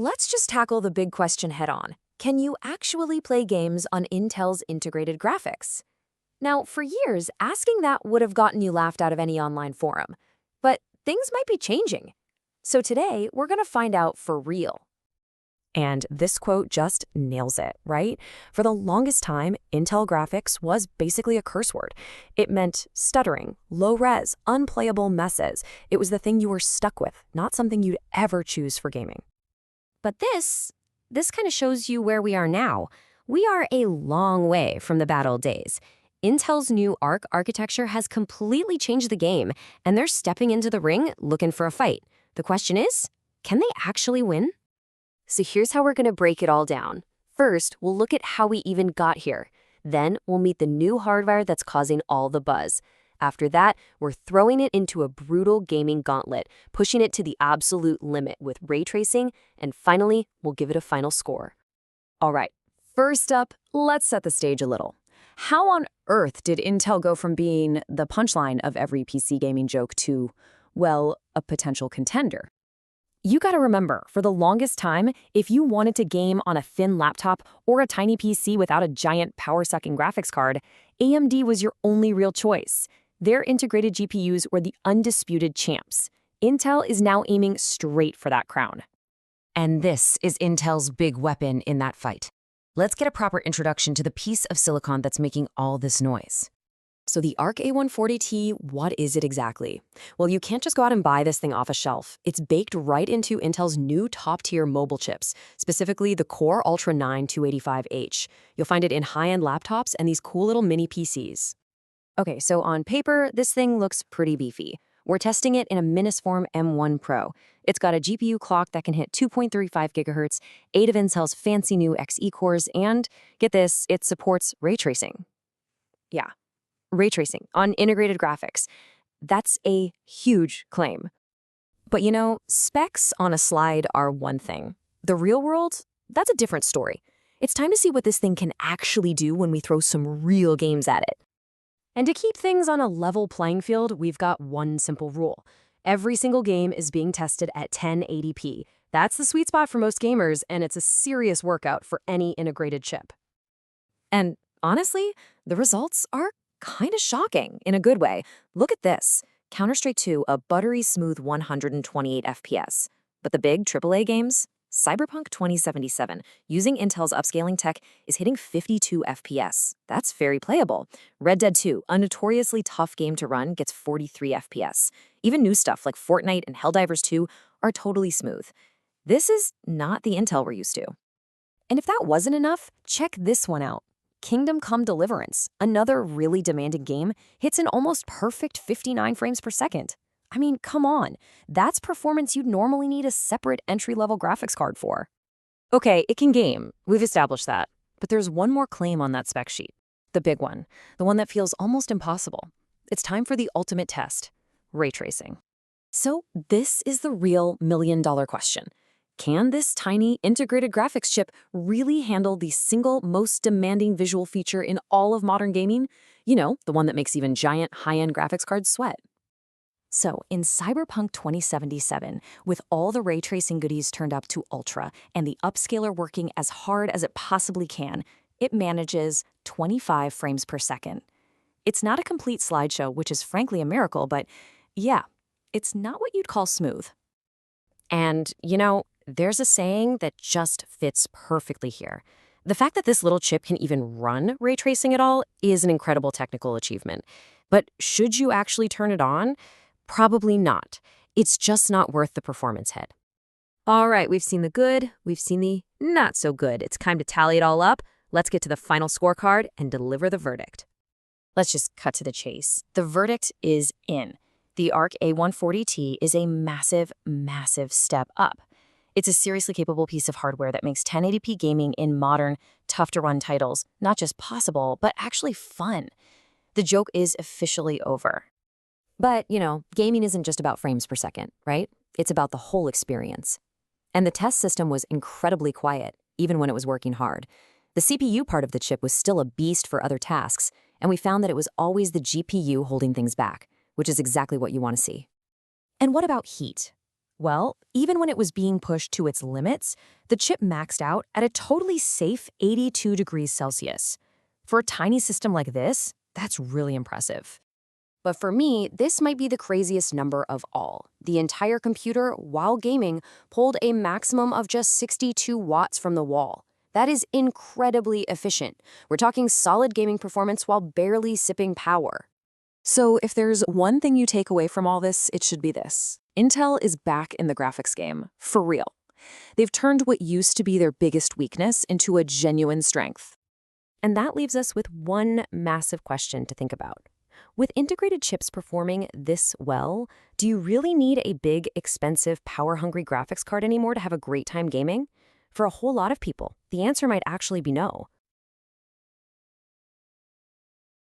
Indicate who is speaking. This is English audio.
Speaker 1: let's just tackle the big question head-on. Can you actually play games on Intel's integrated graphics? Now, for years, asking that would have gotten you laughed out of any online forum. But things might be changing. So today, we're going to find out for real. And this quote just nails it, right? For the longest time, Intel graphics was basically a curse word. It meant stuttering, low res, unplayable messes. It was the thing you were stuck with, not something you'd ever choose for gaming.
Speaker 2: But this kind of shows you where we are now. We are a long way from the bad old days. Intel's new Arc architecture has completely changed the game, and they're stepping into the ring looking for a fight. The question is, can they actually win?
Speaker 1: So here's how we're going to break it all down. First, we'll look at how we even got here. Then, we'll meet the new hardware that's causing all the buzz. After that, we're throwing it into a brutal gaming gauntlet, pushing it to the absolute limit with ray tracing, and finally, we'll give it a final score. All right, first up, let's set the stage a little. How on earth did Intel go from being the punchline of every PC gaming joke to, well, a potential contender? You gotta remember, for the longest time, if you wanted to game on a thin laptop or a tiny PC without a giant power-sucking graphics card, AMD was your only real choice. Their integrated GPUs were the undisputed champs. Intel is now aiming straight for that crown.
Speaker 3: And this is Intel's big weapon in that fight. Let's get a proper introduction to the piece of silicon that's making all this noise.
Speaker 1: So the Arc A140T, what is it exactly? Well, you can't just go out and buy this thing off a shelf. It's baked right into Intel's new top-tier mobile chips, specifically the Core Ultra 9 285H. You'll find it in high-end laptops and these cool little mini PCs. Okay, so on paper, this thing looks pretty beefy. We're testing it in a Minisform M1 Pro. It's got a GPU clock that can hit 2.35 gigahertz, 8 of Intel's fancy new Xe cores, and, get this, it supports ray tracing. Yeah. Ray tracing on integrated graphics. That's a huge claim. But you know, specs on a slide are one thing. The real world, that's a different story. It's time to see what this thing can actually do when we throw some real games at it. And to keep things on a level playing field, we've got one simple rule. Every single game is being tested at 1080p. That's the sweet spot for most gamers, and it's a serious workout for any integrated chip. And honestly, the results are kind of shocking in a good way. Look at this. Counter-Strike 2, a buttery smooth 128 FPS. But the big AAA games? Cyberpunk 2077, using Intel's upscaling tech, is hitting 52 FPS. That's very playable. Red Dead 2, a notoriously tough game to run, gets 43 FPS. Even new stuff like Fortnite and Helldivers 2 are totally smooth. This is not the Intel we're used to. And if that wasn't enough, check this one out. Kingdom Come Deliverance, another really demanding game, hits an almost perfect 59 frames per second. I mean, come on. That's performance you'd normally need a separate entry-level graphics card for. Okay, it can game. We've established that. But there's one more claim on that spec sheet. The big one. The one that feels almost impossible. It's time for the ultimate test. Ray tracing. So this is the real million-dollar question. Can this tiny integrated graphics chip really handle the single most demanding visual feature in all of modern gaming? You know, the one that makes even giant high-end graphics cards sweat. So in Cyberpunk 2077, with all the ray tracing goodies turned up to ultra and the upscaler working as hard as it possibly can, it manages 25 frames per second. It's not a complete slideshow, which is frankly a miracle, but yeah, it's not what you'd call smooth. And, you know, there's a saying that just fits perfectly here. The fact that this little chip can even run ray tracing at all is an incredible technical achievement. But should you actually turn it on? Probably not. It's just not worth the performance hit. All right, we've seen the good, we've seen the not so good. It's time to tally it all up. Let's get to the final scorecard and deliver the verdict. Let's just cut to the chase. The verdict is in. The Arc A140T is a massive, massive step up. It's a seriously capable piece of hardware that makes 1080p gaming in modern, tough-to-run titles not just possible, but actually fun. The joke is officially over. But, you know, gaming isn't just about frames per second, right? It's about the whole experience. And the test system was incredibly quiet, even when it was working hard. The CPU part of the chip was still a beast for other tasks, and we found that it was always the GPU holding things back, which is exactly what you want to see. And what about heat? Well, even when it was being pushed to its limits, the chip maxed out at a totally safe 82 degrees Celsius. For a tiny system like this, that's really impressive. But for me, this might be the craziest number of all. The entire computer, while gaming, pulled a maximum of just 62 watts from the wall. That is incredibly efficient. We're talking solid gaming performance while barely sipping power. So if there's one thing you take away from all this, it should be this. Intel is back in the graphics game, for real. They've turned what used to be their biggest weakness into a genuine strength.
Speaker 2: And that leaves us with one massive question to think about. With integrated chips performing this well, do you really need a big, expensive, power-hungry graphics card anymore to have a great time gaming? For a whole lot of people, the answer might actually be no.